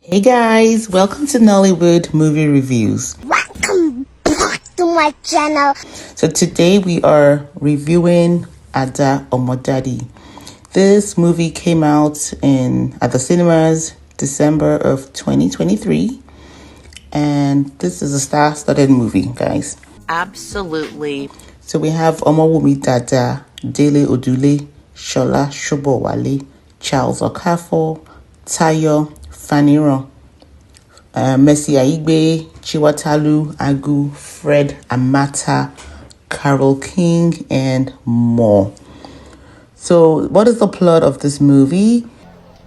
Hey guys, welcome to Nollywood Movie Reviews. Welcome back to my channel. So today we are reviewing Ada Omodadi. This movie came out at the cinemas December of 2023, and this is a star-studded movie, guys. Absolutely. So we have Omowunmi Dada, Dele Odule, Sola Sobowale, Charles Okafor, Tayo, Faniran, Aigbe, Chiwetalu, Agu, Fred Amata, Carol King, and more. So, what is the plot of this movie?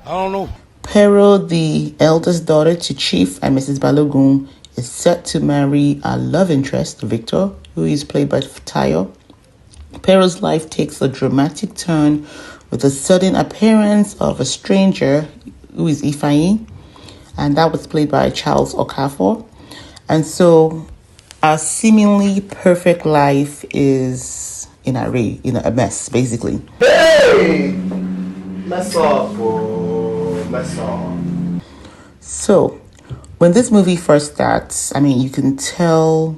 I don't know. Pero, the eldest daughter to Chief and Mrs Balogun, is set to marry a love interest, Victor, who is played by Tayo. Pero's life takes a dramatic turn with the sudden appearance of a stranger, who is Ifeanyi, and that was played by Charles Okafor. And so our seemingly perfect life is in a mess, basically. Hey! Mess up, bro. Mess up. So when this movie first starts, you can tell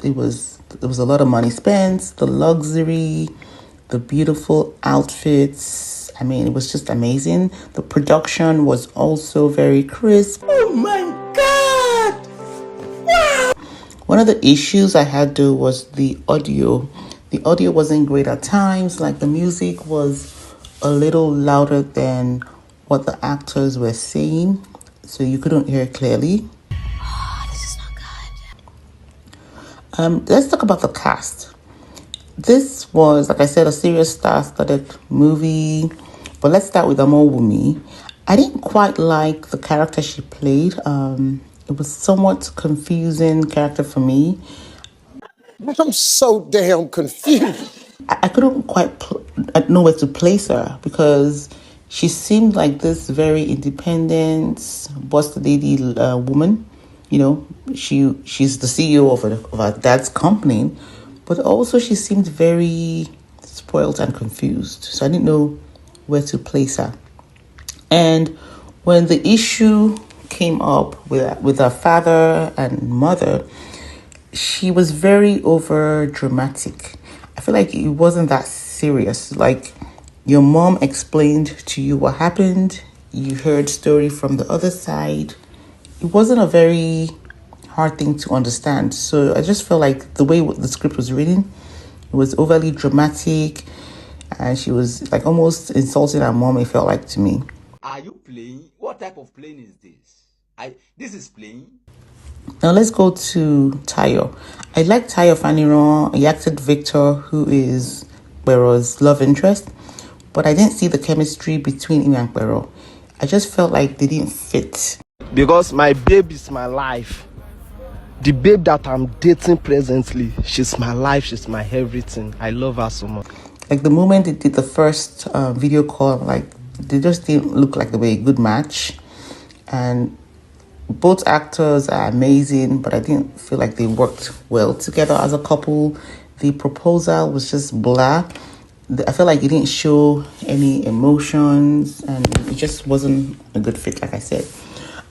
there was a lot of money spent, the luxury, the beautiful outfits. It was just amazing. The production was also very crisp. Oh my God! Wow! One of the issues I had though was the audio. The audio wasn't great at times. Like the music was a little louder than what the actors were saying, so you couldn't hear clearly. This is not good. Let's talk about the cast. This was, like I said, a serious star-studded movie. But let's start with Omowunmi. I didn't quite like the character she played. It was somewhat confusing character for me. I'm so damn confused. I couldn't quite know where to place her because she seemed like this very independent, boss lady woman. She's the CEO of her dad's company, but also she seemed very spoiled and confused. So I didn't know where to place her. And when the issue came up with her father and mother, she was very over dramatic. I feel like it wasn't that serious. Like your mom explained to you what happened, you heard story from the other side. It wasn't a very hard thing to understand. So I just felt like the way the script was written, it was overly dramatic, and she was like almost insulting her mom, it felt like to me. Are you playing? What type of playing is this? This is playing. Now let's go to Tayo. I like Tayo Faniran. He acted Victor, who is Bero's love interest, but I didn't see the chemistry between him and Bero. I just felt like they didn't fit. Because my babe is my life. The babe that I'm dating presently, she's my life, she's my everything. I love her so much. Like the moment they did the first video call, like they just didn't look like they were a good match. And both actors are amazing, but I didn't feel like they worked well together as a couple. The proposal was just blah. I feel like it didn't show any emotions, and it just wasn't a good fit, like I said.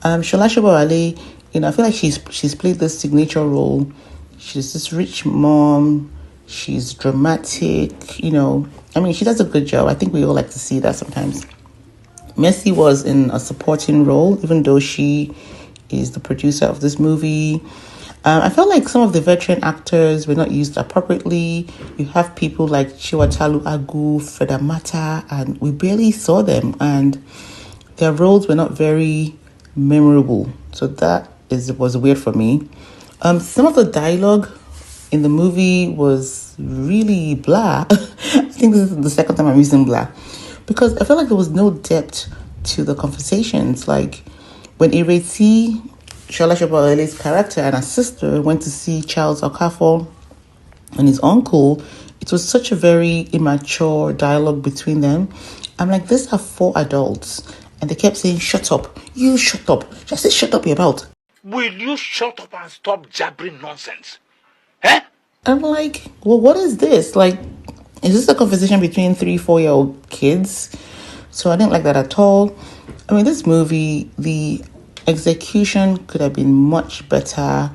Sola Sobowale, I feel like she's played this signature role. She's this rich mom. She's dramatic, she does a good job. I think we all like to see that sometimes. Messi was in a supporting role, even though she is the producer of this movie. I felt like some of the veteran actors were not used appropriately. You have people like Chiwetalu, Agu, Fred Amata, and we barely saw them, and their roles were not very memorable. So that was weird for me. Some of the dialogue in the movie was really blah. I think this is the second time I'm using blah, because I felt like there was no depth to the conversations. Like when Ireti, Sola Sobowale's character, and her sister went to see Charles Okafor and his uncle, it was such a very immature dialogue between them. I'm like, these are 4 adults, and they kept saying, "Shut up, you shut up." Just say, "Shut up your mouth." Will you shut up and stop jabbering nonsense? Eh? I'm like, well, what is this? Like, is this a conversation between 3-4-year-old kids? So I didn't like that at all. This movie, the execution could have been much better.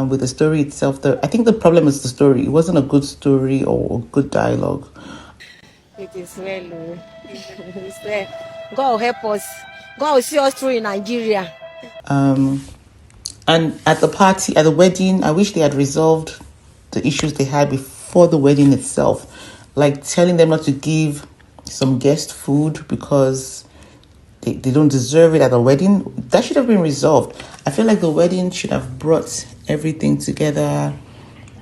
With the story itself, I think the problem is the story. It wasn't a good story or good dialogue. It is well. It's well. God will help us. God will see us through in Nigeria. And at the wedding, I wish they had resolved the issues they had before the wedding itself. Like telling them not to give some guest food because they don't deserve it at a wedding. That should have been resolved. I feel like the wedding should have brought everything together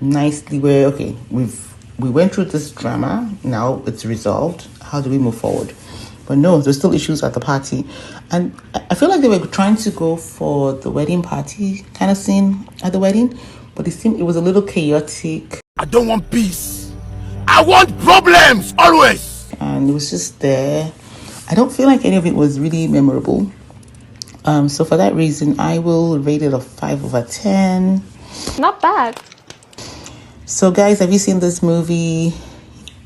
nicely where, okay, we went through this drama, now it's resolved. How do we move forward? But no, there's still issues at the party. And I feel like they were trying to go for the wedding party kind of scene at the wedding, but it was a little chaotic. I don't want peace. I want problems always. And it was just there. I don't feel like any of it was really memorable. So for that reason, I will rate it a 5/10. Not bad. So guys, have you seen this movie?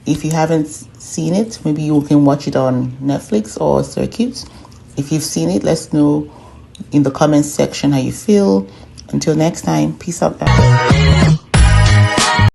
If you haven't seen it, maybe you can watch it on Netflix or Circuit. If you've seen it, let's know in the comments section how you feel. Until next time, peace out guys.